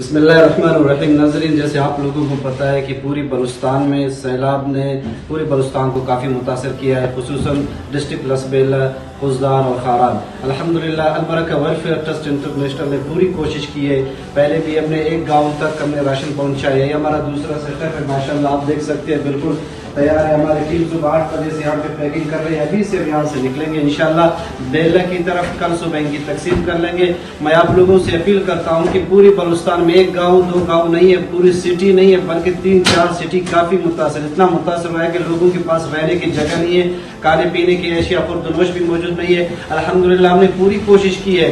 बिस्मिल्लाहिर्रहमानिर्रहीम। नाज़रीन, जैसे आप लोगों को पता है कि पूरी बलूचिस्तान में सैलाब ने पूरे बलूचिस्तान को काफ़ी मुतासर किया है, खुसूसन डिस्ट्रिक्ट लसबेला, खुजदार और खारान। अल्हम्दुलिल्लाह अलबरका वेलफेयर ट्रस्ट इंटरनेशनल ने पूरी कोशिश की है। पहले भी हमने एक गांव तक हमने राशन पहुंचाया। ये हमारा दूसरा सेटअप है, माशाल्लाह आप देख सकते हैं बिल्कुल तैयार है। हमारी टीम सुबह 8 बजे से यहाँ पे पैकिंग कर रही है। अभी से यहाँ से निकलेंगे इंशाल्लाह बेला की तरफ, कल सुबह इनकी तकसीम कर लेंगे। मैं आप लोगों से अपील करता हूँ कि पूरी बलूचिस्तान में एक गांव दो गांव नहीं है, पूरी सिटी नहीं है, बल्कि 3-4 सिटी काफ़ी मुतासर, इतना मुतासर हुआ है कि लोगों के पास रहने की जगह नहीं है, खाने पीने की अशिया खुर्दनोश भी मौजूद नहीं है। अल्हम्दुलिल्लाह हमने पूरी कोशिश की है।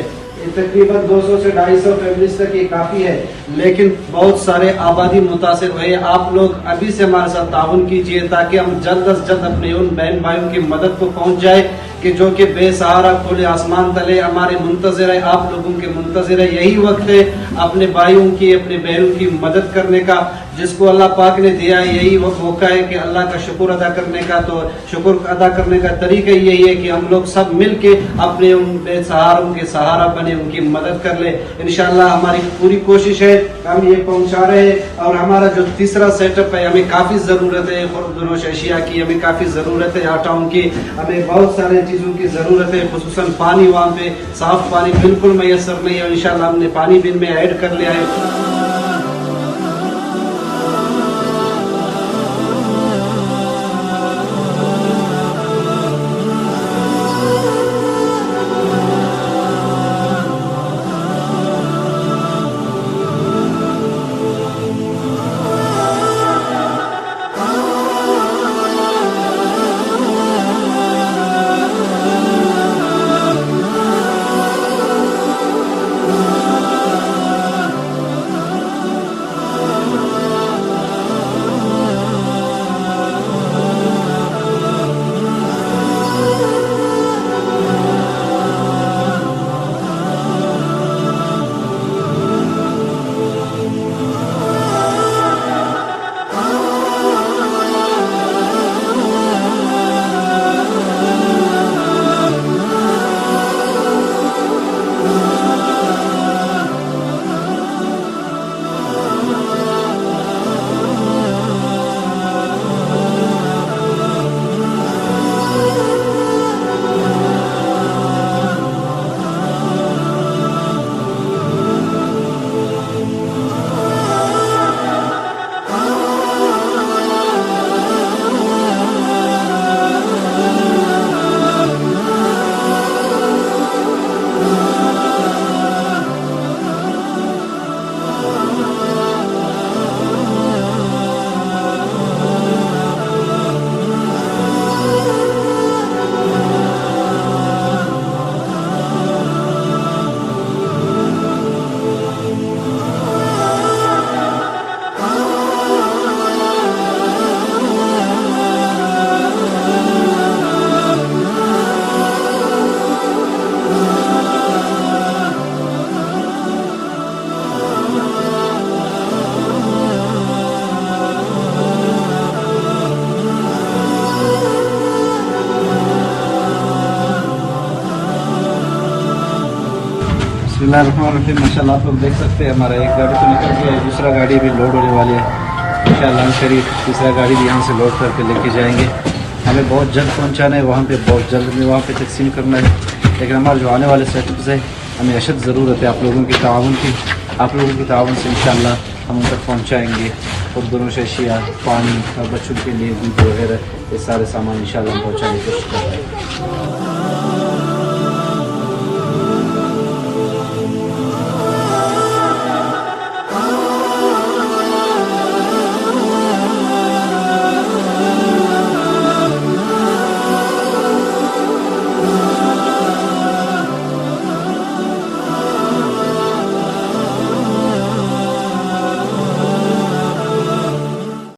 तकरीबन 200 से 250 फैमिलीज तक ये काफ़ी है, लेकिन बहुत सारे आबादी मुतासर हुए। आप लोग अभी से हमारे साथ ताउन कीजिए ताकि हम जल्द अज जल्द अपने उन बहन भाइयों की मदद को पहुंच जाए कि जो कि बेसहारा खुले आसमान तले हमारे मुंतज़िर है, आप लोगों के मुंतज़िर है। यही वक्त है अपने भाइयों की, अपने बहनों की मदद करने का, जिसको अल्लाह पाक ने दिया है। यही वक्त मौका है कि अल्लाह का शुक्र अदा करने का। तो शुक्र अदा करने का तरीका यही है कि हम लोग सब मिल के अपने उन बेसहारों के सहारा बने, उनकी मदद कर ले। इंशाल्लाह हमारी पूरी कोशिश है, हम ये पहुंचा रहे हैं। और हमारा जो तीसरा सेटअप है, हमें काफ़ी ज़रूरत है खुर्दनोश अशिया की, हमें काफ़ी ज़रूरत है आटाओं की, हमें बहुत सारे चीज़ों की ज़रूरत है, खुसूसन पानी। वहाँ पे साफ पानी बिल्कुल मैसर नहीं है। इंशाल्लाह हमने पानी बिन में ऐड कर लिया है। माशाल्लाह आप लोग देख सकते हैं हमारा एक गाड़ी तो निकल गया है, दूसरा गाड़ी भी लोड होने वाली है। इंशाल्लाह करीब तीसरा गाड़ी भी यहाँ से लोड करके लेके जाएंगे। हमें बहुत जल्द पहुँचाना है वहाँ पे, बहुत जल्द में वहाँ पे तकसीम करना है। लेकिन हमारे जो आने वाले सेटअप्स है, हमें अशद ज़रूरत है आप लोगों की ताउन की। आप लोगों की ताउन से इंशाल्लाह हम उन तक पहुँचाएँगे। खुर्दनोश अशिया, पानी और बच्चों के लिए दूध वगैरह ये सारे सामान इंशाल्लाह हम पहुँचाने की कोशिश कर रहे हैं।